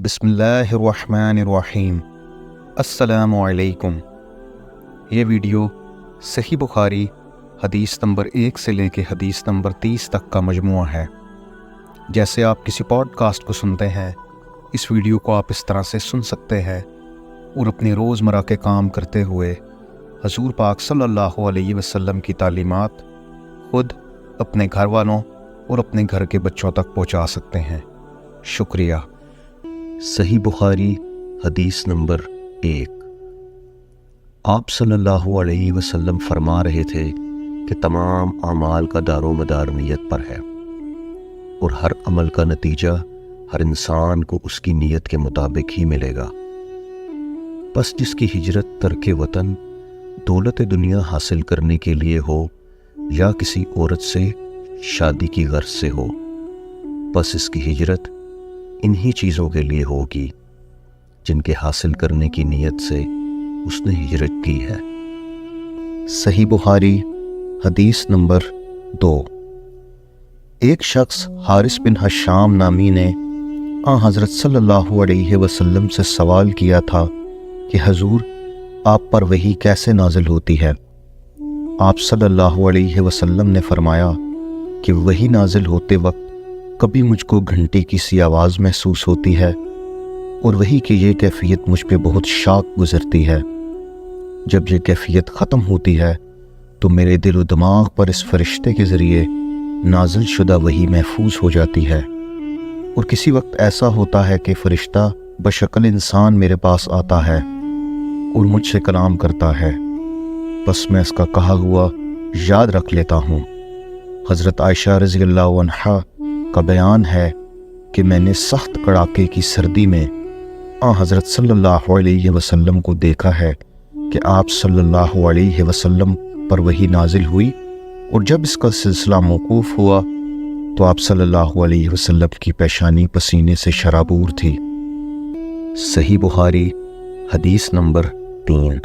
بسم اللہ الرحمن الرحیم۔ السلام علیکم۔ یہ ویڈیو صحیح بخاری حدیث نمبر 1 سے لے کے حدیث نمبر 30 تک کا مجموعہ ہے۔ جیسے آپ کسی پوڈ کاسٹ کو سنتے ہیں، اس ویڈیو کو آپ اس طرح سے سن سکتے ہیں اور اپنے روزمرہ کے کام کرتے ہوئے حضور پاک صلی اللہ علیہ وسلم کی تعلیمات خود، اپنے گھر والوں اور اپنے گھر کے بچوں تک پہنچا سکتے ہیں۔ شکریہ۔ صحیح بخاری حدیث نمبر 1۔ آپ صلی اللہ علیہ وسلم فرما رہے تھے کہ تمام اعمال کا دار و مدار نیت پر ہے، اور ہر عمل کا نتیجہ ہر انسان کو اس کی نیت کے مطابق ہی ملے گا۔ پس جس کی ہجرت ترک وطن دولت دنیا حاصل کرنے کے لیے ہو یا کسی عورت سے شادی کی غرض سے ہو، پس اس کی ہجرت انہی چیزوں کے لیے ہوگی جن کے حاصل کرنے کی نیت سے اس نے ہجرت کی ہے۔ صحیح بخاری حدیث نمبر 2۔ ایک شخص حارث بن حشام نامی نے حضرت صلی اللہ علیہ وسلم سے سوال کیا تھا کہ حضور، آپ پر وحی کیسے نازل ہوتی ہے؟ آپ صلی اللہ علیہ وسلم نے فرمایا کہ وحی نازل ہوتے وقت کبھی مجھ کو گھنٹی کی سی آواز محسوس ہوتی ہے، اور وحی کی یہ کیفیت مجھ پہ بہت شاق گزرتی ہے۔ جب یہ کیفیت ختم ہوتی ہے تو میرے دل و دماغ پر اس فرشتے کے ذریعے نازل شدہ وحی محفوظ ہو جاتی ہے، اور کسی وقت ایسا ہوتا ہے کہ فرشتہ بشکل انسان میرے پاس آتا ہے اور مجھ سے کلام کرتا ہے، بس میں اس کا کہا ہوا یاد رکھ لیتا ہوں۔ حضرت عائشہ رضی اللہ عنہا کا بیان ہے کہ میں نے سخت کڑاکے کی سردی میں حضرت صلی اللہ علیہ وسلم کو دیکھا ہے کہ آپ صلی اللہ علیہ وسلم پر وحی نازل ہوئی، اور جب اس کا سلسلہ موقوف ہوا تو آپ صلی اللہ علیہ وسلم کی پیشانی پسینے سے شرابور تھی۔ صحیح بخاری حدیث نمبر 3۔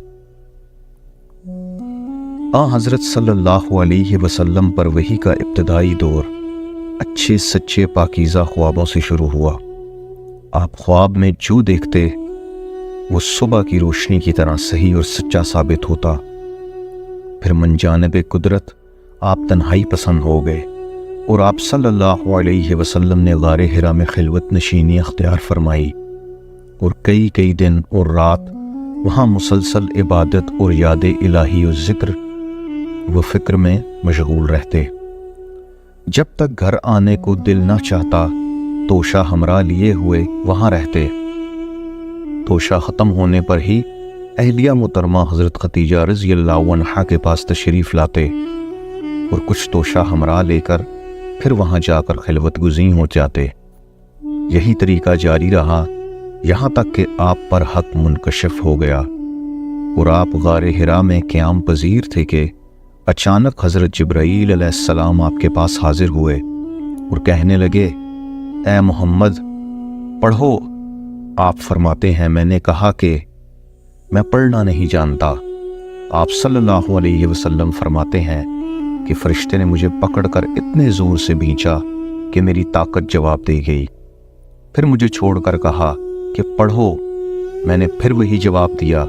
حضرت صلی اللہ علیہ وسلم پر وحی کا ابتدائی دور اچھے سچے پاکیزہ خوابوں سے شروع ہوا۔ آپ خواب میں جو دیکھتے وہ صبح کی روشنی کی طرح صحیح اور سچا ثابت ہوتا۔ پھر من جانب قدرت آپ تنہائی پسند ہو گئے، اور آپ صلی اللہ علیہ وسلم نے غار حرا میں خلوت نشینی اختیار فرمائی، اور کئی دن اور رات وہاں مسلسل عبادت اور یاد الہی و ذکر و فکر میں مشغول رہتے۔ جب تک گھر آنے کو دل نہ چاہتا توشہ ہمراہ لیے ہوئے وہاں رہتے۔ توشہ ختم ہونے پر ہی اہلیہ محترمہ حضرت خدیجہ رضی اللہ عنہا کے پاس تشریف لاتے، اور کچھ توشہ ہمراہ لے کر پھر وہاں جا کر خلوت گزین ہو جاتے۔ یہی طریقہ جاری رہا یہاں تک کہ آپ پر حق منکشف ہو گیا، اور آپ غار حرا میں قیام پذیر تھے کہ اچانک حضرت جبرائیل علیہ السلام آپ کے پاس حاضر ہوئے اور کہنے لگے، اے محمد پڑھو۔ آپ فرماتے ہیں، میں نے کہا کہ میں پڑھنا نہیں جانتا۔ آپ صلی اللہ علیہ وسلم فرماتے ہیں کہ فرشتے نے مجھے پکڑ کر اتنے زور سے بھینچا کہ میری طاقت جواب دے گئی۔ پھر مجھے چھوڑ کر کہا کہ پڑھو۔ میں نے پھر وہی جواب دیا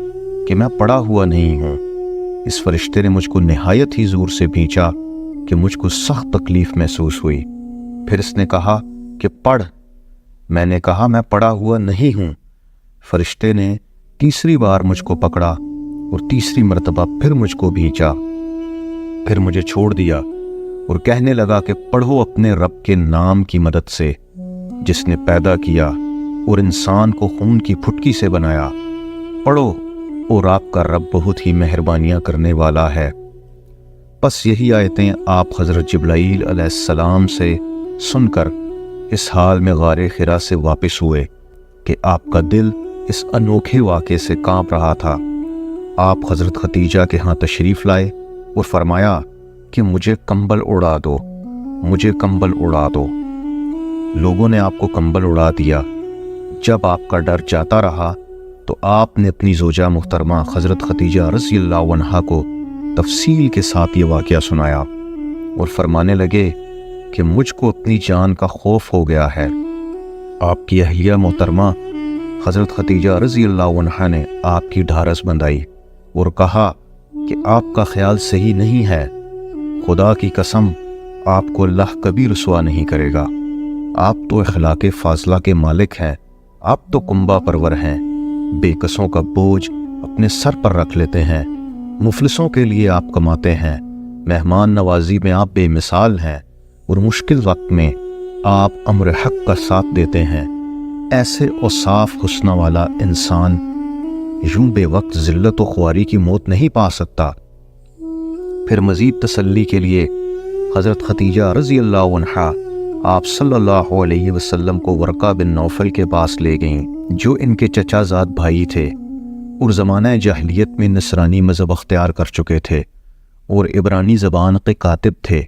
کہ میں پڑھا ہوا نہیں ہوں۔ اس فرشتے نے مجھ کو نہایت ہی زور سے بھینچا کہ مجھ کو سخت تکلیف محسوس ہوئی۔ پھر اس نے کہا کہ پڑھ۔ میں نے کہا میں پڑھا ہوا نہیں ہوں۔ فرشتے نے تیسری بار مجھ کو پکڑا اور تیسری مرتبہ پھر مجھ کو بھینچا، پھر مجھے چھوڑ دیا اور کہنے لگا کہ پڑھو اپنے رب کے نام کی مدد سے، جس نے پیدا کیا اور انسان کو خون کی پھٹکی سے بنایا۔ پڑھو، اور آپ کا رب بہت ہی مہربانیاں کرنے والا ہے۔ پس یہی آیتیں آپ حضرت جبرائیل علیہ السلام سے سن کر اس حال میں غار حرا سے واپس ہوئے کہ آپ کا دل اس انوکھے واقعے سے کانپ رہا تھا۔ آپ حضرت خدیجہ کے ہاں تشریف لائے اور فرمایا کہ مجھے کمبل اڑا دو، مجھے کمبل اڑا دو۔ لوگوں نے آپ کو کمبل اڑا دیا۔ جب آپ کا ڈر جاتا رہا تو آپ نے اپنی زوجہ محترمہ حضرت خدیجہ رضی اللہ عنہا کو تفصیل کے ساتھ یہ واقعہ سنایا، اور فرمانے لگے کہ مجھ کو اپنی جان کا خوف ہو گیا ہے۔ آپ کی اہلیہ محترمہ حضرت خدیجہ رضی اللہ عنہا نے آپ کی ڈھارس بندھائی اور کہا کہ آپ کا خیال صحیح نہیں ہے، خدا کی قسم آپ کو اللہ کبھی رسوا نہیں کرے گا، آپ تو اخلاق فاضلہ کے مالک ہیں، آپ تو کنبہ پرور ہیں، بے کسوں کا بوجھ اپنے سر پر رکھ لیتے ہیں، مفلسوں کے لیے آپ کماتے ہیں، مہمان نوازی میں آپ بے مثال ہیں، اور مشکل وقت میں آپ امر حق کا ساتھ دیتے ہیں۔ ایسے اوصاف حسنہ والا انسان یوں بے وقت ذلت و خواری کی موت نہیں پا سکتا۔ پھر مزید تسلی کے لیے حضرت خدیجہ رضی اللہ عنہا آپ صلی اللہ علیہ وسلم کو ورقہ بن نوفل کے پاس لے گئیں، جو ان کے چچا زاد بھائی تھے اور زمانہ جاہلیت میں نصرانی مذہب اختیار کر چکے تھے اور عبرانی زبان کے کاتب تھے۔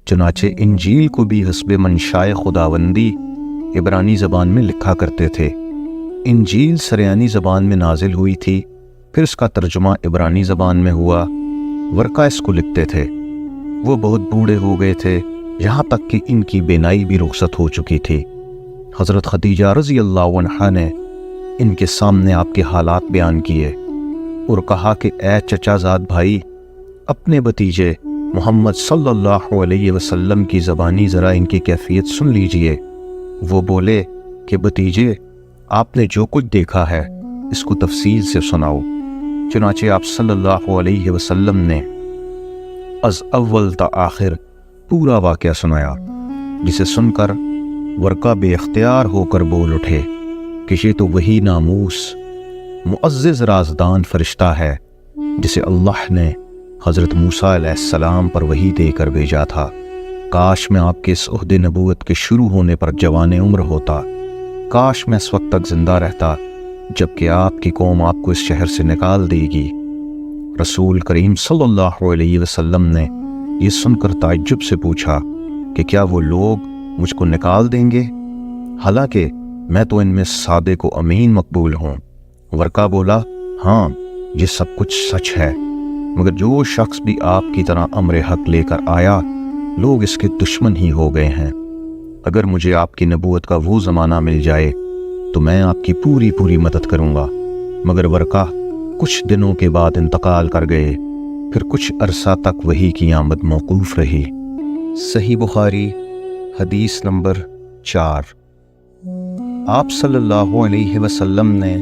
چنانچہ انجیل کو بھی حسب منشائے خداوندی عبرانی زبان میں لکھا کرتے تھے۔ انجیل سریانی زبان میں نازل ہوئی تھی، پھر اس کا ترجمہ عبرانی زبان میں ہوا۔ ورقہ اس کو لکھتے تھے۔ وہ بہت بوڑھے ہو گئے تھے، یہاں تک کہ ان کی بینائی بھی رخصت ہو چکی تھی۔ حضرت خدیجہ رضی اللہ عنہا نے ان کے سامنے آپ کے حالات بیان کیے اور کہا کہ اے چچا زاد بھائی، اپنے بھتیجے محمد صلی اللہ علیہ وسلم کی زبانی ذرا ان کی کیفیت سن لیجئے۔ وہ بولے کہ بھتیجے، آپ نے جو کچھ دیکھا ہے اس کو تفصیل سے سناؤ۔ چنانچہ آپ صلی اللہ علیہ وسلم نے از اول تا آخر پورا واقعہ سنایا، جسے سن کر ورقہ بے اختیار ہو کر بول اٹھے کہ یہ تو وہی ناموس معزز رازدان فرشتہ ہے جسے اللہ نے حضرت موسیٰ علیہ السلام پر وحی دے کر بھیجا تھا۔ کاش میں آپ کے اس عہد نبوت کے شروع ہونے پر جوان عمر ہوتا، کاش میں اس وقت تک زندہ رہتا جبکہ آپ کی قوم آپ کو اس شہر سے نکال دے گی۔ رسول کریم صلی اللہ علیہ وسلم نے یہ سن کر تعجب سے پوچھا کہ کیا وہ لوگ مجھ کو نکال دیں گے، حالانکہ میں تو ان میں صادق و امین مقبول ہوں۔ ورقہ بولا، ہاں یہ سب کچھ سچ ہے، مگر جو شخص بھی آپ کی طرح امر حق لے کر آیا لوگ اس کے دشمن ہی ہو گئے ہیں۔ اگر مجھے آپ کی نبوت کا وہ زمانہ مل جائے تو میں آپ کی پوری مدد کروں گا۔ مگر ورقہ کچھ دنوں کے بعد انتقال کر گئے، پھر کچھ عرصہ تک وحی کی آمد موقوف رہی۔ صحیح بخاری حدیث نمبر 4۔ آپ صلی اللہ علیہ وسلم نے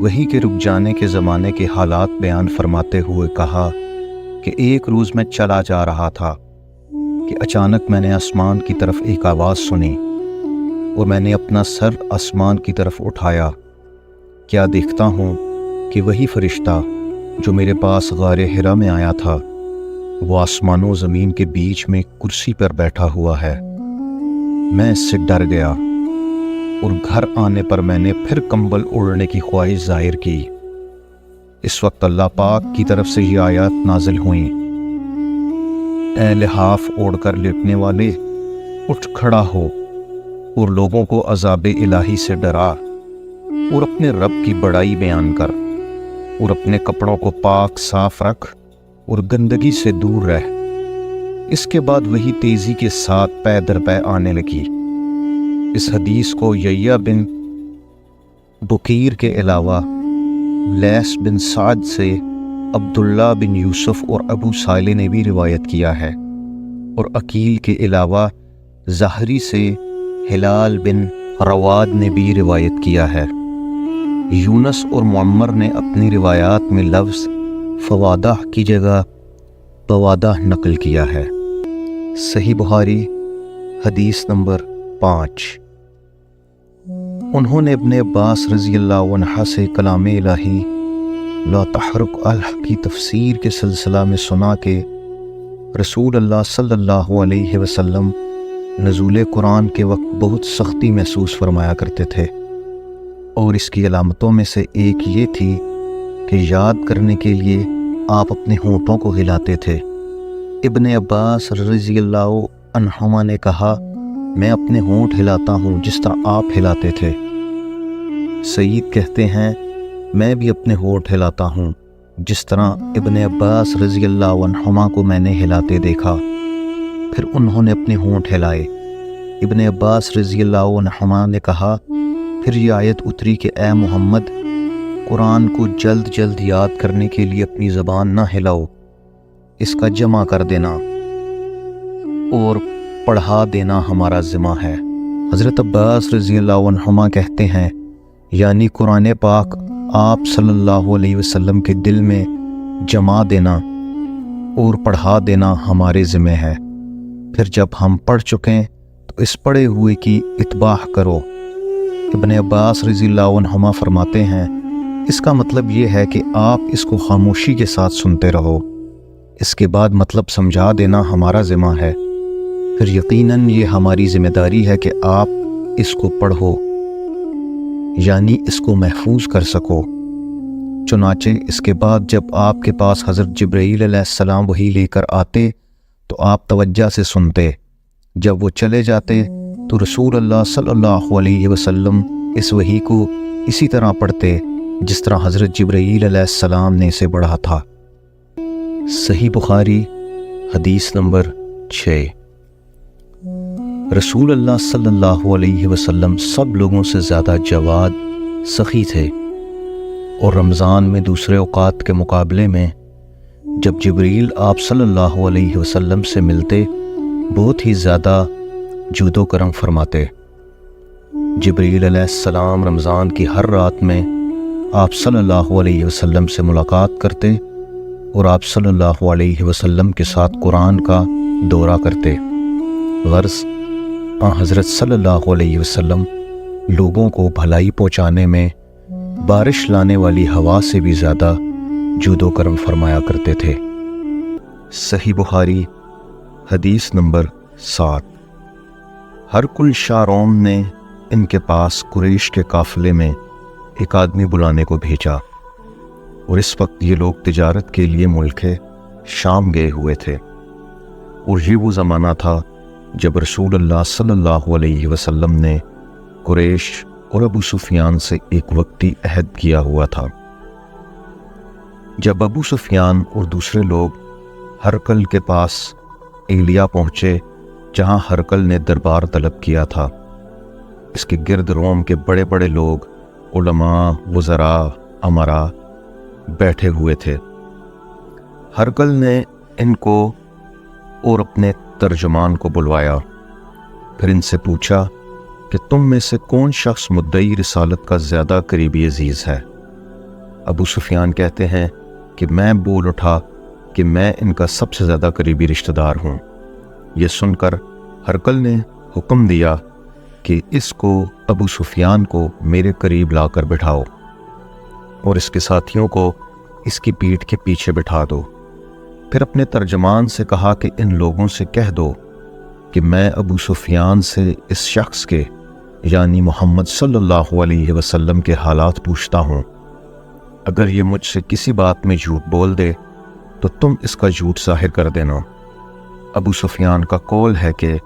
وحی کے رک جانے کے زمانے کے حالات بیان فرماتے ہوئے کہا کہ ایک روز میں چلا جا رہا تھا کہ اچانک میں نے آسمان کی طرف ایک آواز سنی اور میں نے اپنا سر آسمان کی طرف اٹھایا، کیا دیکھتا ہوں کہ وہی فرشتہ جو میرے پاس غار حرا میں آیا تھا وہ آسمان و زمین کے بیچ میں کرسی پر بیٹھا ہوا ہے۔ میں اس سے ڈر گیا اور گھر آنے پر میں نے پھر کمبل اوڑھنے کی خواہش ظاہر کی۔ اس وقت اللہ پاک کی طرف سے یہ آیات نازل ہوئیں، اے لحاف اوڑھ کر لیٹنے والے، اٹھ کھڑا ہو اور لوگوں کو عذاب الہی سے ڈرا اور اپنے رب کی بڑائی بیان کر اور اپنے کپڑوں کو پاک صاف رکھ اور گندگی سے دور رہ۔ اس کے بعد وہی تیزی کے ساتھ پے در پے آنے لگی۔ اس حدیث کو یحییٰ بن بکیر کے علاوہ لیث بن سعد سے عبداللہ بن یوسف اور ابو صالح نے بھی روایت کیا ہے، اور عقیل کے علاوہ زہری سے ہلال بن رواد نے بھی روایت کیا ہے۔ یونس اور معمر نے اپنی روایات میں لفظ فوادہ کی جگہ بوادہ نقل کیا ہے۔ صحیح بخاری حدیث نمبر 5۔ انہوں نے ابن عباس رضی اللہ عنہ سے کلام الہی لا تحرک الہ کی تفسیر کے سلسلہ میں سنا کہ رسول اللہ صلی اللہ علیہ وسلم نزول قرآن کے وقت بہت سختی محسوس فرمایا کرتے تھے، اور اس کی علامتوں میں سے ایک یہ تھی کہ یاد کرنے کے لیے آپ اپنے ہونٹوں کو ہلاتے تھے۔ ابن عباس رضی اللہ عنہما نے کہا، میں اپنے ہونٹ ہلاتا ہوں جس طرح آپ ہلاتے تھے۔ سعید کہتے ہیں، میں بھی اپنے ہونٹ ہلاتا ہوں جس طرح ابن عباس رضی اللہ عنہما کو میں نے ہلاتے دیکھا۔ پھر انہوں نے اپنے ہونٹ ہلائے۔ ابن عباس رضی اللہ عنہما نے کہا، پھر یہ آیت اتری کہ اے محمد، قرآن کو جلد جلد یاد کرنے کے لیے اپنی زبان نہ ہلاؤ، اس کا جمع کر دینا اور پڑھا دینا ہمارا ذمہ ہے۔ حضرت عباس رضی اللہ عنہما کہتے ہیں، یعنی قرآن پاک آپ صلی اللہ علیہ وسلم کے دل میں جما دینا اور پڑھا دینا ہمارے ذمہ ہے۔ پھر جب ہم پڑھ چکیں تو اس پڑھے ہوئے کی اتباع کرو۔ ابن عباس رضی اللہ عنہما فرماتے ہیں، اس کا مطلب یہ ہے کہ آپ اس کو خاموشی کے ساتھ سنتے رہو، اس کے بعد مطلب سمجھا دینا ہمارا ذمہ ہے، پھر یقیناً یہ ہماری ذمہ داری ہے کہ آپ اس کو پڑھو، یعنی اس کو محفوظ کر سکو۔ چنانچہ اس کے بعد جب آپ کے پاس حضرت جبرائیل علیہ السلام وحی لے کر آتے تو آپ توجہ سے سنتے، جب وہ چلے جاتے تو رسول اللہ صلی اللہ علیہ وسلم اس وحی کو اسی طرح پڑھتے جس طرح حضرت جبرائیل علیہ السلام نے اسے پڑھا تھا۔ صحیح بخاری حدیث نمبر 6۔ رسول اللہ صلی اللہ علیہ وسلم سب لوگوں سے زیادہ جواد، سخی تھے، اور رمضان میں دوسرے اوقات کے مقابلے میں جب جبریل آپ صلی اللہ علیہ وسلم سے ملتے بہت ہی زیادہ جود و کرم فرماتے۔ جبریل علیہ السلام رمضان کی ہر رات میں آپ صلی اللہ علیہ وسلم سے ملاقات کرتے اور آپ صلی اللہ علیہ وسلم کے ساتھ قرآن کا دورہ کرتے۔ غرض حضرت صلی اللہ علیہ وسلم لوگوں کو بھلائی پہنچانے میں بارش لانے والی ہوا سے بھی زیادہ جود و کرم فرمایا کرتے تھے۔ صحیح بخاری حدیث نمبر 7۔ ہرقل شاہ روم نے ان کے پاس قریش کے قافلے میں ایک آدمی بلانے کو بھیجا، اور اس وقت یہ لوگ تجارت کے لیے ملک شام گئے ہوئے تھے، اور یہ وہ زمانہ تھا جب رسول اللہ صلی اللہ علیہ وسلم نے قریش اور ابو سفیان سے ایک وقتی عہد کیا ہوا تھا۔ جب ابو سفیان اور دوسرے لوگ ہرقل کے پاس ایلیا پہنچے جہاں ہرقل نے دربار طلب کیا تھا، اس کے گرد روم کے بڑے بڑے لوگ، علماء، وزراء، امراء بیٹھے ہوئے تھے۔ ہرقل نے ان کو اور اپنے ترجمان کو بلوایا، پھر ان سے پوچھا کہ تم میں سے کون شخص مدعی رسالت کا زیادہ قریبی عزیز ہے؟ ابو سفیان کہتے ہیں کہ میں بول اٹھا کہ میں ان کا سب سے زیادہ قریبی رشتہ دار ہوں۔ یہ سن کر ہرقل نے حکم دیا کہ اس کو ابو سفیان کو میرے قریب لا کر بٹھاؤ اور اس کے ساتھیوں کو اس کی پیٹھ کے پیچھے بٹھا دو۔ پھر اپنے ترجمان سے کہا کہ ان لوگوں سے کہہ دو کہ میں ابو سفیان سے اس شخص کے یعنی محمد صلی اللہ علیہ وسلم کے حالات پوچھتا ہوں، اگر یہ مجھ سے کسی بات میں جھوٹ بول دے تو تم اس کا جھوٹ ظاہر کر دینا۔ ابو سفیان کا قول ہے کہ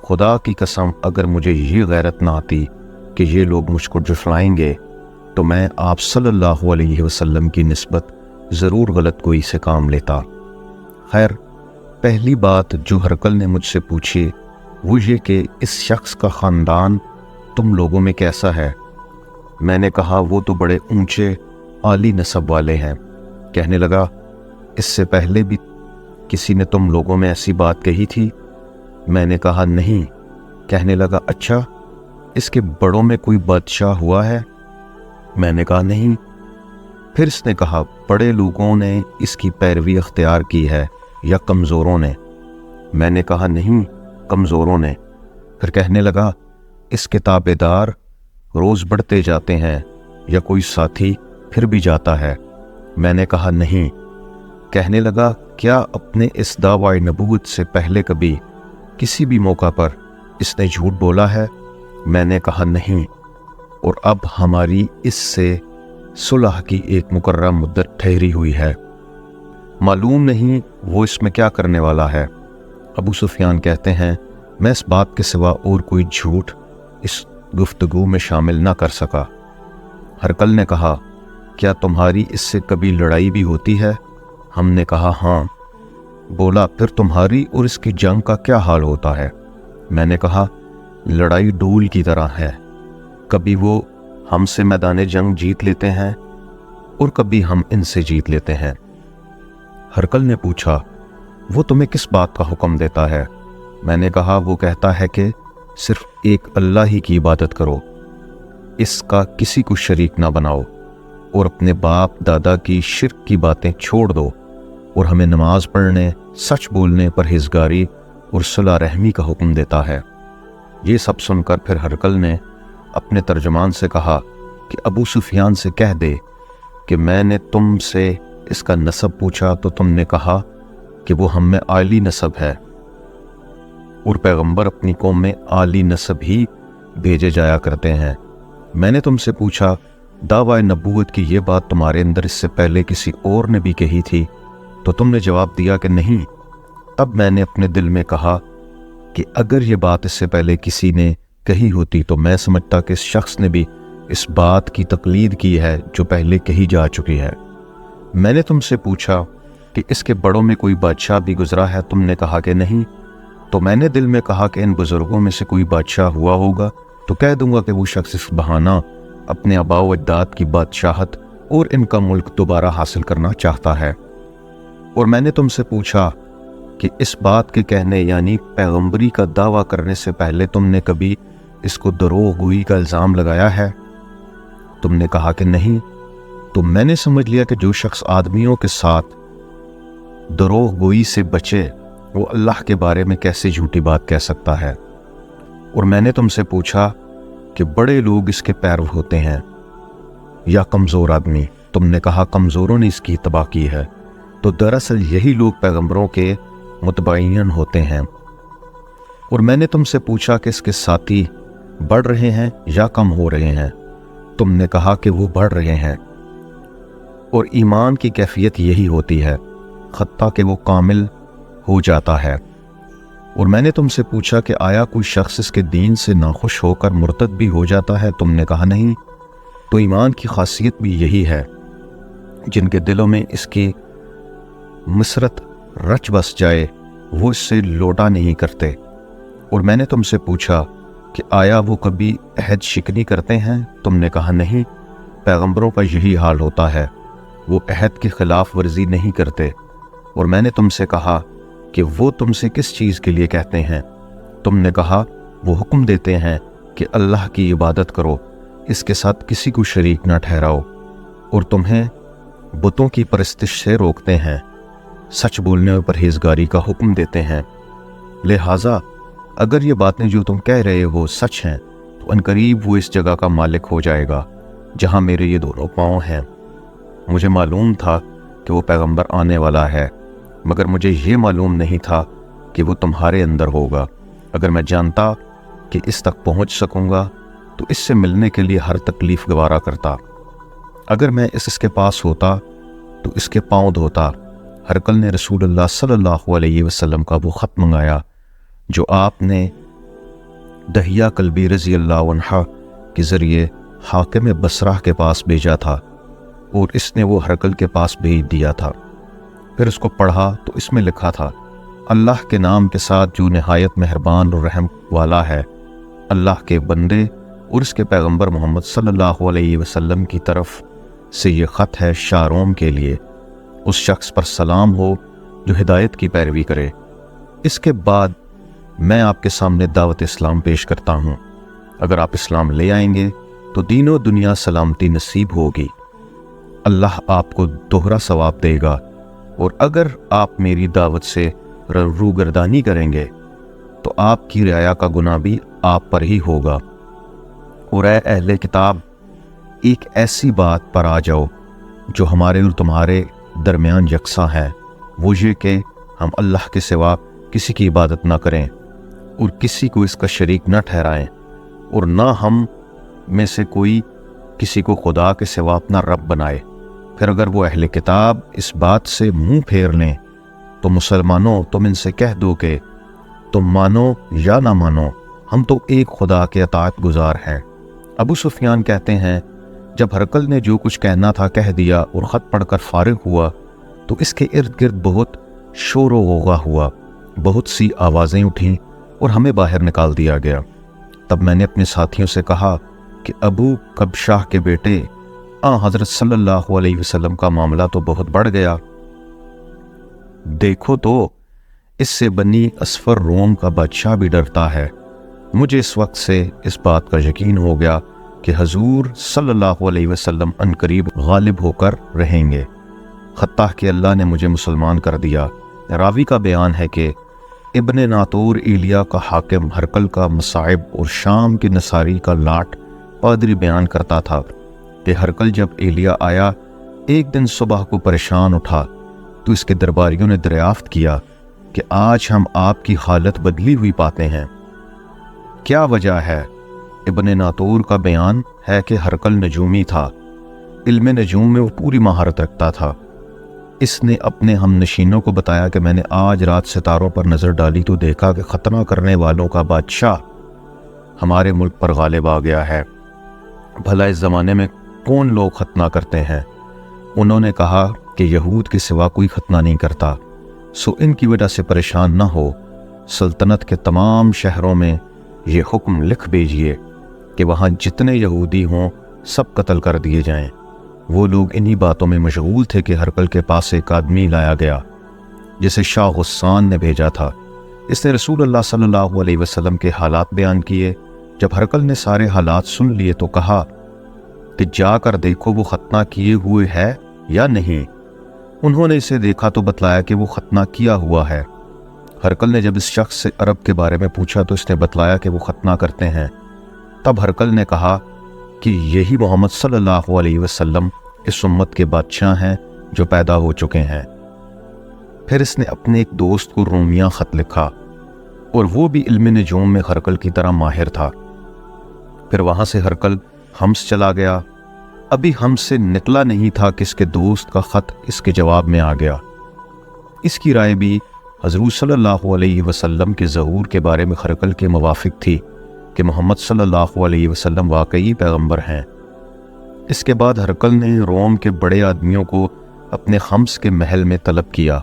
خدا کی قسم اگر مجھے یہ غیرت نہ آتی کہ یہ لوگ مجھ کو جھٹلائیں گے تو میں آپ صلی اللہ علیہ وسلم کی نسبت ضرور غلط گوئی سے کام لیتا۔ خیر، پہلی بات جو ہرقل نے مجھ سے پوچھی وہ یہ کہ اس شخص کا خاندان تم لوگوں میں کیسا ہے؟ میں نے کہا وہ تو بڑے اونچے عالی نسب والے ہیں۔ کہنے لگا اس سے پہلے بھی کسی نے تم لوگوں میں ایسی بات کہی تھی؟ میں نے کہا نہیں۔ کہنے لگا اچھا، اس کے بڑوں میں کوئی بادشاہ ہوا ہے؟ میں نے کہا نہیں۔ پھر اس نے کہا بڑے لوگوں نے اس کی پیروی اختیار کی ہے یا کمزوروں نے؟ میں نے کہا نہیں، کمزوروں نے۔ پھر کہنے لگا اس کے تابع دار روز بڑھتے جاتے ہیں یا کوئی ساتھی پھر بھی جاتا ہے؟ میں نے کہا نہیں۔ کہنے لگا کیا اپنے اس دعوی نبوت سے پہلے کبھی کسی بھی موقع پر اس نے جھوٹ بولا ہے؟ میں نے کہا نہیں، اور اب ہماری اس سے صلح کی ایک مقررہ مدت ٹھہری ہوئی ہے، معلوم نہیں وہ اس میں کیا کرنے والا ہے۔ ابو سفیان کہتے ہیں میں اس بات کے سوا اور کوئی جھوٹ اس گفتگو میں شامل نہ کر سکا۔ ہرقل نے کہا کیا تمہاری اس سے کبھی لڑائی بھی ہوتی ہے؟ ہم نے کہا ہاں۔ بولا پھر تمہاری اور اس کی جنگ کا کیا حال ہوتا ہے؟ میں نے کہا لڑائی ڈول کی طرح ہے، کبھی وہ ہم سے میدان جنگ جیت لیتے ہیں اور کبھی ہم ان سے جیت لیتے ہیں۔ ہرقل نے پوچھا، وہ تمہیں کس بات کا حکم دیتا ہے؟ میں نے کہا، وہ کہتا ہے کہ صرف ایک اللہ ہی کی عبادت کرو، اس کا کسی کو شریک نہ بناؤ، اور اپنے باپ دادا کی شرک کی باتیں چھوڑ دو، اور ہمیں نماز پڑھنے، سچ بولنے، پرہیزگاری اور صلح رحمی کا حکم دیتا ہے۔ یہ سب سن کر پھر ہرقل نے اپنے ترجمان سے کہا کہ ابو سفیان سے کہہ دے کہ میں نے تم سے اس کا نسب پوچھا تو تم نے کہا کہ وہ ہم میں عالی نسب ہے، اور پیغمبر اپنی قوم میں عالی نسب ہی بھیجے جایا کرتے ہیں۔ میں نے تم سے پوچھا، دعوی نبوت کی یہ بات تمہارے اندر اس سے پہلے کسی اور نے بھی کہی تھی؟ تو تم نے جواب دیا کہ نہیں۔ تب میں نے اپنے دل میں کہا کہ اگر یہ بات اس سے پہلے کسی نے کہی ہوتی تو میں سمجھتا کہ اس شخص نے بھی اس بات کی تقلید کی ہے جو پہلے کہی جا چکی ہے۔ میں نے تم سے پوچھا کہ اس کے بڑوں میں کوئی بادشاہ بھی گزرا ہے؟ تم نے کہا کہ نہیں۔ تو میں نے دل میں کہا کہ ان بزرگوں میں سے کوئی بادشاہ ہوا ہوگا تو کہہ دوں گا کہ وہ شخص اس بہانہ اپنے آباء و اجداد کی بادشاہت اور ان کا ملک دوبارہ حاصل کرنا چاہتا ہے۔ اور میں نے تم سے پوچھا کہ اس بات کے کہنے یعنی پیغمبری کا دعویٰ کرنے سے پہلے تم نے کبھی اس کو دروغ گوئی کا الزام لگایا ہے؟ تم نے کہا کہ نہیں۔ تو میں نے سمجھ لیا کہ جو شخص آدمیوں کے ساتھ دروغ گوئی سے بچے وہ اللہ کے بارے میں کیسے جھوٹی بات کہہ سکتا ہے۔ اور میں نے تم سے پوچھا کہ بڑے لوگ اس کے پیرو ہوتے ہیں یا کمزور آدمی؟ تم نے کہا کمزوروں نے اس کی اتباع کی ہے۔ تو دراصل یہی لوگ پیغمبروں کے متبعین ہوتے ہیں۔ اور میں نے تم سے پوچھا کہ اس کے ساتھی بڑھ رہے ہیں یا کم ہو رہے ہیں؟ تم نے کہا کہ وہ بڑھ رہے ہیں۔ اور ایمان کی کیفیت یہی ہوتی ہے حتیٰ کہ وہ کامل ہو جاتا ہے۔ اور میں نے تم سے پوچھا کہ آیا کوئی شخص اس کے دین سے ناخوش ہو کر مرتد بھی ہو جاتا ہے؟ تم نے کہا نہیں۔ تو ایمان کی خاصیت بھی یہی ہے، جن کے دلوں میں اس کی مسرت رچ بس جائے وہ اس سے لوٹا نہیں کرتے۔ اور میں نے تم سے پوچھا کہ آیا وہ کبھی عہد شکنی کرتے ہیں؟ تم نے کہا نہیں۔ پیغمبروں کا یہی حال ہوتا ہے، وہ عہد کی خلاف ورزی نہیں کرتے۔ اور میں نے تم سے کہا کہ وہ تم سے کس چیز کے لیے کہتے ہیں؟ تم نے کہا وہ حکم دیتے ہیں کہ اللہ کی عبادت کرو، اس کے ساتھ کسی کو شریک نہ ٹھہراؤ، اور تمہیں بتوں کی پرستش سے روکتے ہیں، سچ بولنے اور پرہیزگاری کا حکم دیتے ہیں۔ لہٰذا اگر یہ باتیں جو تم کہہ رہے ہو سچ ہیں تو عنقریب وہ اس جگہ کا مالک ہو جائے گا جہاں میرے یہ دونوں پاؤں ہیں۔ مجھے معلوم تھا کہ وہ پیغمبر آنے والا ہے، مگر مجھے یہ معلوم نہیں تھا کہ وہ تمہارے اندر ہوگا۔ اگر میں جانتا کہ اس تک پہنچ سکوں گا تو اس سے ملنے کے لیے ہر تکلیف گوارا کرتا۔ اگر میں اس کے پاس ہوتا تو اس کے پاؤں دھوتا۔ ہرقل نے رسول اللہ صلی اللہ علیہ وسلم کا وہ خط منگایا جو آپ نے دہیہ کلبی رضی اللہ عنہ کے ذریعے حاکم بصرہ کے پاس بھیجا تھا، اور اس نے وہ ہرقل کے پاس بھیج دیا تھا۔ پھر اس کو پڑھا تو اس میں لکھا تھا، اللہ کے نام کے ساتھ جو نہایت مہربان اور رحم والا ہے، اللہ کے بندے اور اس کے پیغمبر محمد صلی اللہ علیہ وسلم کی طرف سے یہ خط ہے شاروم کے لیے، اس شخص پر سلام ہو جو ہدایت کی پیروی کرے۔ اس کے بعد میں آپ کے سامنے دعوت اسلام پیش کرتا ہوں، اگر آپ اسلام لے آئیں گے تو دین و دنیا سلامتی نصیب ہوگی، اللہ آپ کو دوہرا ثواب دے گا، اور اگر آپ میری دعوت سے روگردانی کریں گے تو آپ کی رعایا کا گناہ بھی آپ پر ہی ہوگا۔ اور اے اہل کتاب، ایک ایسی بات پر آ جاؤ جو ہمارے اور تمہارے درمیان یکساں ہے، وہ یہ کہ ہم اللہ کے سوا کسی کی عبادت نہ کریں اور کسی کو اس کا شریک نہ ٹھہرائیں، اور نہ ہم میں سے کوئی کسی کو خدا کے سوا اپنا رب بنائے۔ پھر اگر وہ اہل کتاب اس بات سے منہ پھیر لیں تو مسلمانوں تم ان سے کہہ دو کہ تم مانو یا نہ مانو، ہم تو ایک خدا کے اطاعت گزار ہیں۔ ابو سفیان کہتے ہیں، جب ہرقل نے جو کچھ کہنا تھا کہہ دیا اور خط پڑھ کر فارغ ہوا تو اس کے ارد گرد بہت شور و غوغا ہوا، بہت سی آوازیں اٹھیں اور ہمیں باہر نکال دیا گیا۔ تب میں نے اپنے ساتھیوں سے کہا کہ ابو کبشاہ کے بیٹے حضرت صلی اللہ علیہ وسلم کا معاملہ تو بہت بڑھ گیا، دیکھو تو اس سے بنی اسفر روم کا بادشاہ بھی ڈرتا ہے۔ مجھے اس وقت سے اس بات کا یقین ہو گیا کہ حضور صلی اللہ علیہ وسلم عنقریب غالب ہو کر رہیں گے، حتیٰ کہ اللہ نے مجھے مسلمان کر دیا۔ راوی کا بیان ہے کہ ابن ناطور ایلیا کا حاکم ہرقل کا مصائب اور شام کے نصاری کا لاٹ پادری بیان کرتا تھا کہ ہرقل جب ایلیا آیا ایک دن صبح کو پریشان اٹھا تو اس کے درباریوں نے دریافت کیا کہ آج ہم آپ کی حالت بدلی ہوئی پاتے ہیں، کیا وجہ ہے؟ ابن ناطور کا بیان ہے کہ ہرقل نجومی تھا، علم نجوم میں وہ پوری مہارت رکھتا تھا۔ اس نے اپنے ہم نشینوں کو بتایا کہ میں نے آج رات ستاروں پر نظر ڈالی تو دیکھا کہ ختنہ کرنے والوں کا بادشاہ ہمارے ملک پر غالب آ گیا ہے، بھلا اس زمانے میں کون لوگ ختنہ کرتے ہیں؟ انہوں نے کہا کہ یہود کے سوا کوئی ختنہ نہیں کرتا، سو ان کی وجہ سے پریشان نہ ہو، سلطنت کے تمام شہروں میں یہ حکم لکھ بھیجیے کہ وہاں جتنے یہودی ہوں سب قتل کر دیے جائیں۔ وہ لوگ انہی باتوں میں مشغول تھے کہ ہرقل کے پاس ایک آدمی لایا گیا جسے شاہ غسان نے بھیجا تھا۔ اس نے رسول اللہ صلی اللہ علیہ وسلم کے حالات بیان کیے۔ جب ہرقل نے سارے حالات سن لیے تو کہا کہ جا کر دیکھو وہ ختنہ کیے ہوئے ہے یا نہیں۔ انہوں نے اسے دیکھا تو بتلایا کہ وہ ختنہ کیا ہوا ہے۔ ہرقل نے جب اس شخص سے عرب کے بارے میں پوچھا تو اس نے بتلایا کہ وہ ختنہ کرتے ہیں۔ تب ہرقل نے کہا کہ یہی محمد صلی اللہ علیہ وسلم اس امت کے بادشاہ ہیں جو پیدا ہو چکے ہیں۔ پھر اس نے اپنے ایک دوست کو رومیہ خط لکھا اور وہ بھی علم نجوم میں ہرقل کی طرح ماہر تھا۔ پھر وہاں سے ہرقل حمص چلا گیا۔ ابھی حمص سے نکلا نہیں تھا کہ اس کے دوست کا خط اس کے جواب میں آ گیا۔ اس کی رائے بھی حضور صلی اللہ علیہ وسلم کے ظہور کے بارے میں ہرقل کے موافق تھی کہ محمد صلی اللہ علیہ وسلم واقعی پیغمبر ہیں۔ اس کے بعد ہرقل نے روم کے بڑے آدمیوں کو اپنے حمص کے محل میں طلب کیا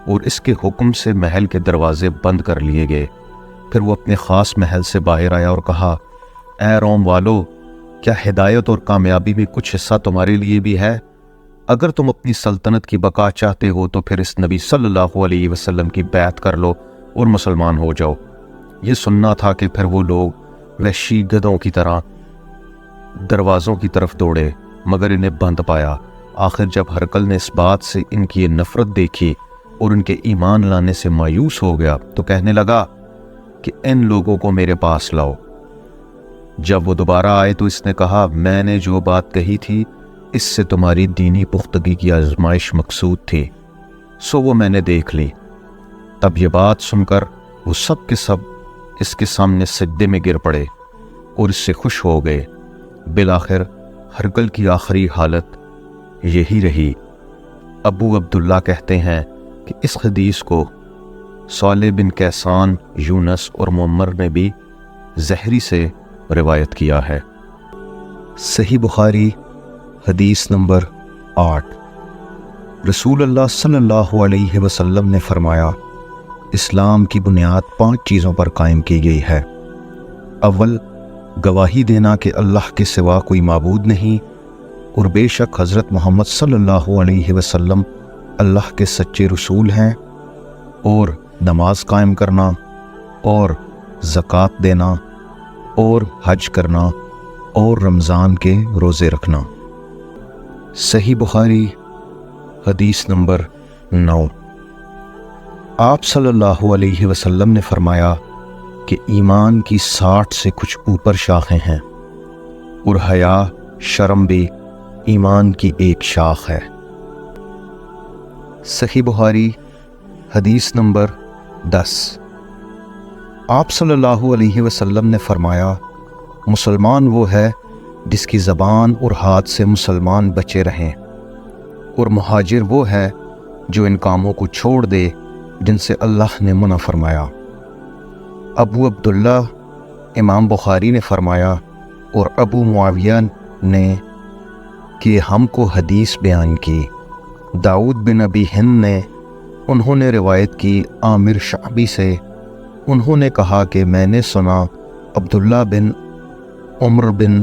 اور اس کے حکم سے محل کے دروازے بند کر لیے گئے۔ پھر وہ اپنے خاص محل سے باہر آیا اور کہا، اے روم والو، کیا ہدایت اور کامیابی میں کچھ حصہ تمہارے لیے بھی ہے؟ اگر تم اپنی سلطنت کی بقا چاہتے ہو تو پھر اس نبی صلی اللہ علیہ وسلم کی بیعت کر لو اور مسلمان ہو جاؤ۔ یہ سننا تھا کہ پھر وہ لوگ وحشی گدھوں کی طرح دروازوں کی طرف دوڑے مگر انہیں بند پایا۔ آخر جب ہرقل نے اس بات سے ان کی یہ نفرت دیکھی اور ان کے ایمان لانے سے مایوس ہو گیا تو کہنے لگا کہ ان لوگوں کو میرے پاس لاؤ۔ جب وہ دوبارہ آئے تو اس نے کہا، میں نے جو بات کہی تھی اس سے تمہاری دینی پختگی کی آزمائش مقصود تھی، سو وہ میں نے دیکھ لی۔ تب یہ بات سن کر وہ سب کے سب اس کے سامنے سجدے میں گر پڑے اور اس سے خوش ہو گئے۔ بالآخر ہرقل کی آخری حالت یہی رہی۔ ابو عبداللہ کہتے ہیں کہ اس حدیث کو صالح بن کیسان، یونس اور معمر نے بھی زہری سے روایت کیا ہے۔ صحیح بخاری حدیث نمبر 8۔ رسول اللہ صلی اللہ علیہ وسلم نے فرمایا، اسلام کی بنیاد 5 چیزوں پر قائم کی گئی ہے۔ اول، گواہی دینا کہ اللہ کے سوا کوئی معبود نہیں اور بے شک حضرت محمد صلی اللہ علیہ وسلم اللہ کے سچے رسول ہیں، اور نماز قائم کرنا اور زکوٰۃ دینا اور حج کرنا اور رمضان کے روزے رکھنا۔ صحیح بخاری حدیث نمبر 9۔ آپ صلی اللہ علیہ وسلم نے فرمایا کہ ایمان کی 60 سے کچھ اوپر شاخیں ہیں اور حیا، شرم بھی ایمان کی ایک شاخ ہے۔ صحیح بخاری حدیث نمبر 10۔ آپ صلی اللہ علیہ وسلم نے فرمایا، مسلمان وہ ہے جس کی زبان اور ہاتھ سے مسلمان بچے رہیں، اور مہاجر وہ ہے جو ان کاموں کو چھوڑ دے جن سے اللہ نے منع فرمایا۔ ابو عبداللہ امام بخاری نے فرمایا اور ابو معاویہ نے کہ ہم کو حدیث بیان کی۔ داؤد بن ابی ہند نے انہوں نے روایت کی عامر شعبی سے، انہوں نے کہا کہ میں نے سنا عبداللہ بن عمر بن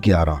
11।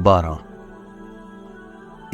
12।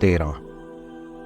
13।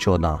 14।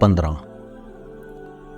15।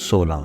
16।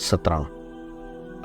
17।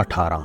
18।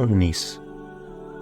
19।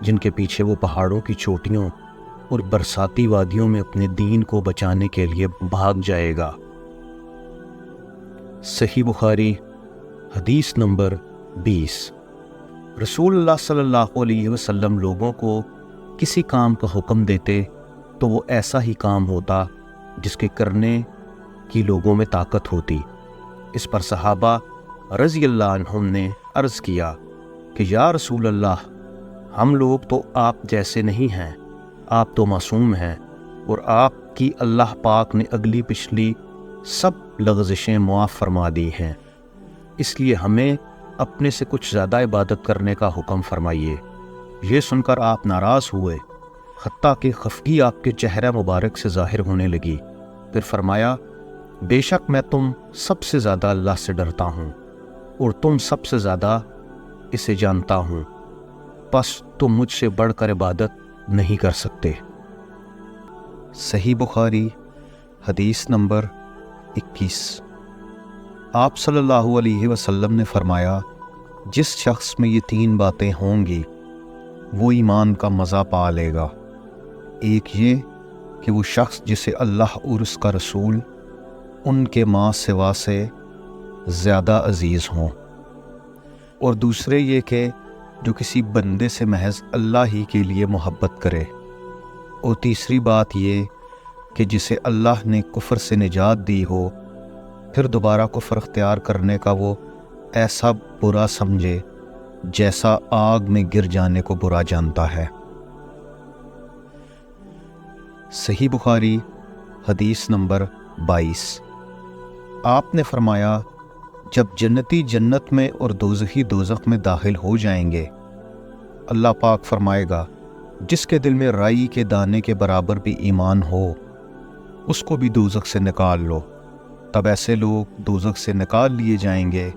جن کے پیچھے وہ پہاڑوں کی چوٹیوں اور برساتی وادیوں میں اپنے دین کو بچانے کے لیے بھاگ جائے گا۔ صحیح بخاری حدیث نمبر 20۔ رسول اللہ صلی اللہ علیہ وسلم لوگوں کو کسی کام کا حکم دیتے تو وہ ایسا ہی کام ہوتا جس کے کرنے کی لوگوں میں طاقت ہوتی۔ اس پر صحابہ رضی اللہ عنہم نے عرض کیا کہ یا رسول اللہ، ہم لوگ تو آپ جیسے نہیں ہیں، آپ تو معصوم ہیں، اور آپ کی اللہ پاک نے اگلی پچھلی سب لغزشیں معاف فرما دی ہیں، اس لیے ہمیں اپنے سے کچھ زیادہ عبادت کرنے کا حکم فرمائیے۔ یہ سن کر آپ ناراض ہوئے، حتیٰ کہ خفگی آپ کے چہرہ مبارک سے ظاہر ہونے لگی۔ پھر فرمایا، بے شک میں تم سب سے زیادہ اللہ سے ڈرتا ہوں اور تم سب سے زیادہ اسے جانتا ہوں، پس تم مجھ سے بڑھ کر عبادت نہیں کر سکتے۔ صحیح بخاری حدیث نمبر 21۔ آپ صلی اللہ علیہ وسلم نے فرمایا، جس شخص میں یہ 3 باتیں ہوں گی وہ ایمان کا مزہ پا لے گا۔ ایک یہ کہ وہ شخص جسے اللہ اور اس کا رسول ان کے ماں سوا سے زیادہ عزیز ہوں، اور دوسرے یہ کہ جو کسی بندے سے محض اللہ ہی کے لیے محبت کرے، اور تیسری بات یہ کہ جسے اللہ نے کفر سے نجات دی ہو پھر دوبارہ کفر اختیار کرنے کا وہ ایسا برا سمجھے جیسا آگ میں گر جانے کو برا جانتا ہے۔ صحیح بخاری حدیث نمبر 22۔ آپ نے فرمایا، جب جنتی جنت میں اور دوزخی دوزخ میں داخل ہو جائیں گے، اللہ پاک فرمائے گا، جس کے دل میں رائی کے دانے کے برابر بھی ایمان ہو اس کو بھی دوزخ سے نکال لو۔ تب ایسے لوگ دوزخ سے نکال لیے جائیں گے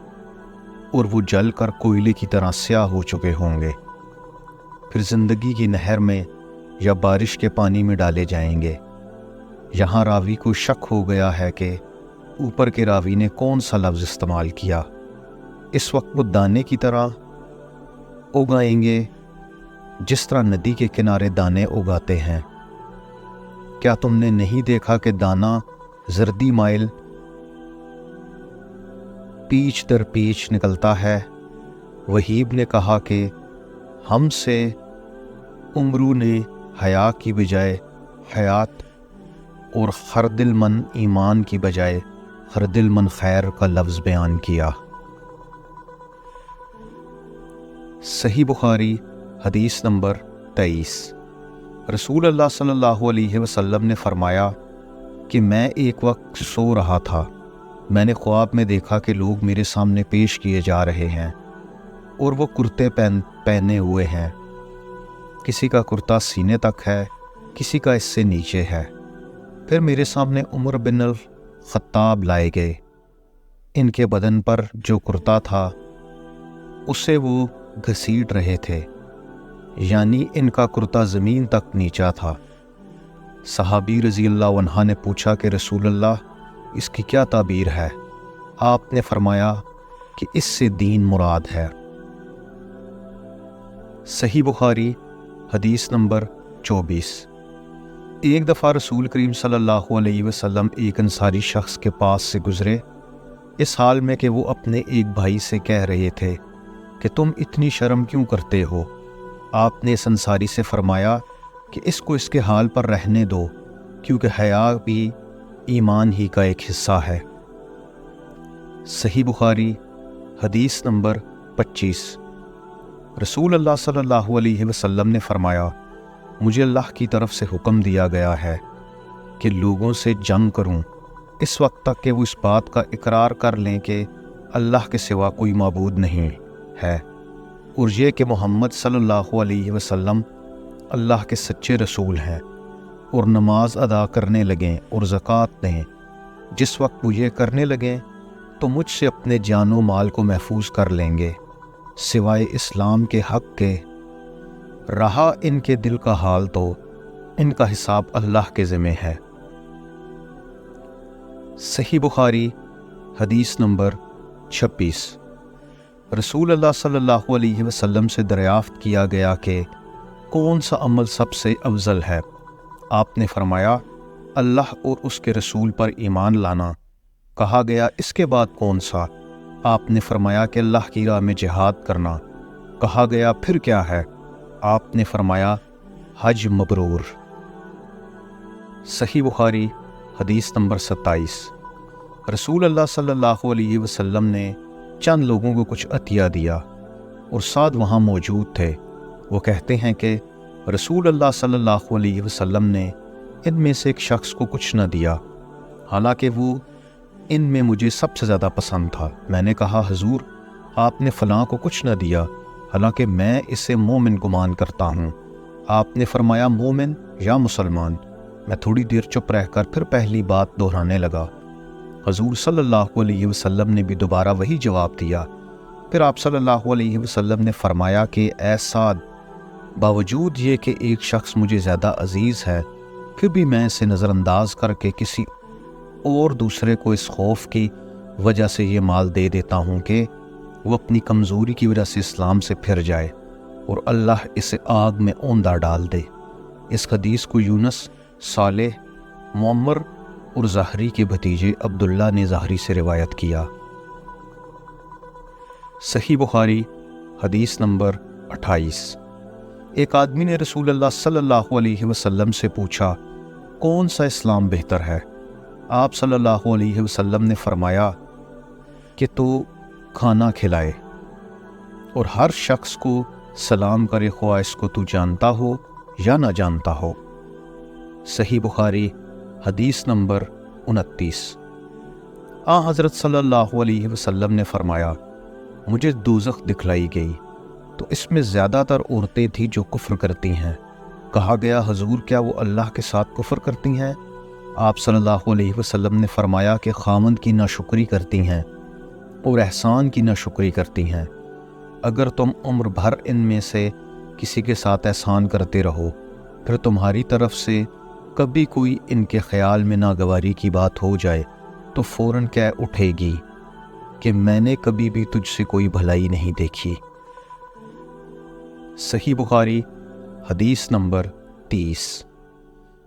اور وہ جل کر کوئلے کی طرح سیاہ ہو چکے ہوں گے، پھر زندگی کی نہر میں یا بارش کے پانی میں ڈالے جائیں گے۔ یہاں راوی کو شک ہو گیا ہے کہ اوپر کے راوی نے کون سا لفظ استعمال کیا۔ اس وقت وہ دانے کی طرح اگائیں گے جس طرح ندی کے کنارے دانے اگاتے ہیں۔ کیا تم نے نہیں دیکھا کہ دانہ زردی مائل پیچ در پیچ نکلتا ہے؟ وہیب نے کہا کہ ہم سے عمرو نے حیا کی بجائے حیات اور خردل من ایمان کی بجائے خردل من خیر کا لفظ بیان کیا۔ صحیح بخاری حدیث نمبر 23۔ رسول اللہ صلی اللہ علیہ وسلم نے فرمایا کہ میں ایک وقت سو رہا تھا، میں نے خواب میں دیکھا کہ لوگ میرے سامنے پیش کیے جا رہے ہیں اور وہ کرتے پہنے ہوئے ہیں، کسی کا کرتا سینے تک ہے، کسی کا اس سے نیچے ہے۔ پھر میرے سامنے عمر بن الخطاب لائے گئے، ان کے بدن پر جو کرتا تھا اسے وہ گھسیٹ رہے تھے، یعنی ان کا کرتا زمین تک نیچا تھا۔ صحابی رضی اللہ عنہ نے پوچھا کہ رسول اللہ، اس کی کیا تعبیر ہے؟ آپ نے فرمایا کہ اس سے دین مراد ہے۔ صحیح بخاری حدیث نمبر 24۔ ایک دفعہ رسول کریم صلی اللہ علیہ وسلم ایک انصاری شخص کے پاس سے گزرے، اس حال میں کہ وہ اپنے ایک بھائی سے کہہ رہے تھے کہ تم اتنی شرم کیوں کرتے ہو؟ آپ نے اس انصاری سے فرمایا کہ اس کو اس کے حال پر رہنے دو، کیونکہ حیا بھی ایمان ہی کا ایک حصہ ہے۔ صحیح بخاری حدیث نمبر 25۔ رسول اللہ صلی اللہ علیہ وسلم نے فرمایا، مجھے اللہ کی طرف سے حکم دیا گیا ہے کہ لوگوں سے جنگ کروں اس وقت تک کہ وہ اس بات کا اقرار کر لیں کہ اللہ کے سوا کوئی معبود نہیں ہے، اور یہ کہ محمد صلی اللہ علیہ وسلم اللہ کے سچے رسول ہیں، اور نماز ادا کرنے لگیں اور زکوٰۃ دیں۔ جس وقت وہ یہ کرنے لگیں تو مجھ سے اپنے جان و مال کو محفوظ کر لیں گے، سوائے اسلام کے حق کے۔ رہا ان کے دل کا حال تو ان کا حساب اللہ کے ذمہ ہے۔ صحیح بخاری حدیث نمبر 26۔ رسول اللہ صلی اللہ علیہ وسلم سے دریافت کیا گیا کہ کون سا عمل سب سے افضل ہے؟ آپ نے فرمایا اللہ اور اس کے رسول پر ایمان لانا۔ کہا گیا اس کے بعد کون سا؟ آپ نے فرمایا کہ اللہ کی راہ میں جہاد کرنا۔ کہا گیا پھر کیا ہے؟ آپ نے فرمایا حج مبرور۔ صحیح بخاری حدیث نمبر 27۔ رسول اللہ صلی اللہ علیہ وسلم نے چند لوگوں کو کچھ عطیہ دیا اور ساتھ وہاں موجود تھے۔ وہ کہتے ہیں کہ رسول اللہ صلی اللہ علیہ وسلم نے ان میں سے ایک شخص کو کچھ نہ دیا، حالانکہ وہ ان میں مجھے سب سے زیادہ پسند تھا۔ میں نے کہا حضور آپ نے فلاں کو کچھ نہ دیا، حالانکہ میں اسے مومن گمان کرتا ہوں۔ آپ نے فرمایا مومن یا مسلمان؟ میں تھوڑی دیر چپ رہ کر پھر پہلی بات دہرانے لگا۔ حضور صلی اللہ علیہ وسلم نے بھی دوبارہ وہی جواب دیا۔ پھر آپ صلی اللہ علیہ وسلم نے فرمایا کہ اے سعد، باوجود یہ کہ ایک شخص مجھے زیادہ عزیز ہے، پھر بھی میں اسے نظر انداز کر کے کسی اور دوسرے کو اس خوف کی وجہ سے یہ مال دے دیتا ہوں کہ وہ اپنی کمزوری کی وجہ سے اسلام سے پھر جائے اور اللہ اسے آگ میں اوندا ڈال دے۔ اس حدیث کو یونس، صالح، معمر اور زہری کے بھتیجے عبداللہ نے زہری سے روایت کیا۔ صحیح بخاری حدیث نمبر 28۔ ایک آدمی نے رسول اللہ صلی اللہ علیہ وسلم سے پوچھا کون سا اسلام بہتر ہے؟ آپ صلی اللہ علیہ وسلم نے فرمایا کہ تو کھانا کھلائے اور ہر شخص کو سلام کرے، خواہ اس کو تو جانتا ہو یا نہ جانتا ہو۔ صحیح بخاری حدیث نمبر 29۔ حضرت صلی اللہ علیہ وسلم نے فرمایا مجھے دوزخ دکھلائی گئی تو اس میں زیادہ تر عورتیں تھیں جو کفر کرتی ہیں۔ کہا گیا حضور کیا وہ اللہ کے ساتھ کفر کرتی ہیں؟ آپ صلی اللہ علیہ وسلم نے فرمایا کہ خامند کی ناشکری کرتی ہیں اور احسان کی ناشکری کرتی ہیں۔ اگر تم عمر بھر ان میں سے کسی کے ساتھ احسان کرتے رہو، پھر تمہاری طرف سے کبھی کوئی ان کے خیال میں ناگواری کی بات ہو جائے تو فوراً کہہ اٹھے گی کہ میں نے کبھی بھی تجھ سے کوئی بھلائی نہیں دیکھی۔ صحیح بخاری حدیث نمبر 30۔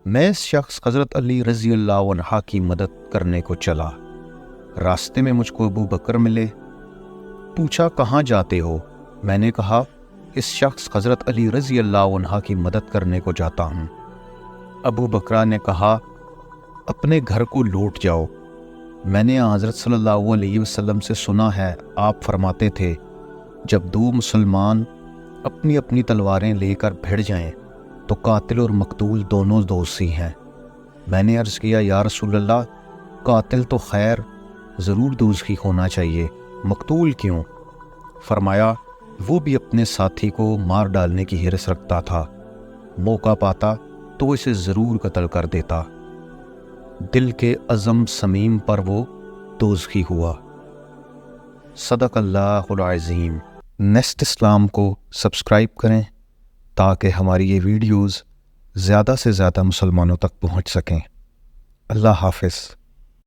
میں اس شخص حضرت علی رضی اللہ عنہ کی مدد کرنے کو چلا۔ راستے میں مجھ کو ابو بکر ملے۔ پوچھا کہاں جاتے ہو؟ میں نے کہا اس شخص حضرت علی رضی اللہ عنہ کی مدد کرنے کو جاتا ہوں۔ ابو بکرہ نے کہا اپنے گھر کو لوٹ جاؤ، میں نے حضرت صلی اللہ علیہ وسلم سے سنا ہے آپ فرماتے تھے جب دو مسلمان اپنی اپنی تلواریں لے کر بھڑ جائیں تو قاتل اور مقتول دونوں دوزخی ہیں۔ میں نے عرض کیا یا رسول اللہ قاتل تو خیر ضرور دوزخی ہونا چاہیے، مقتول کیوں؟ فرمایا وہ بھی اپنے ساتھی کو مار ڈالنے کی ہرس رکھتا تھا، موقع پاتا تو اسے ضرور قتل کر دیتا، دل کے عزم سمیم پر وہ دوزخی ہوا۔ صدق اللہ العظیم۔ نیسٹ اسلام کو سبسکرائب کریں تاکہ ہماری یہ ویڈیوز زیادہ سے زیادہ مسلمانوں تک پہنچ سکیں۔ اللہ حافظ۔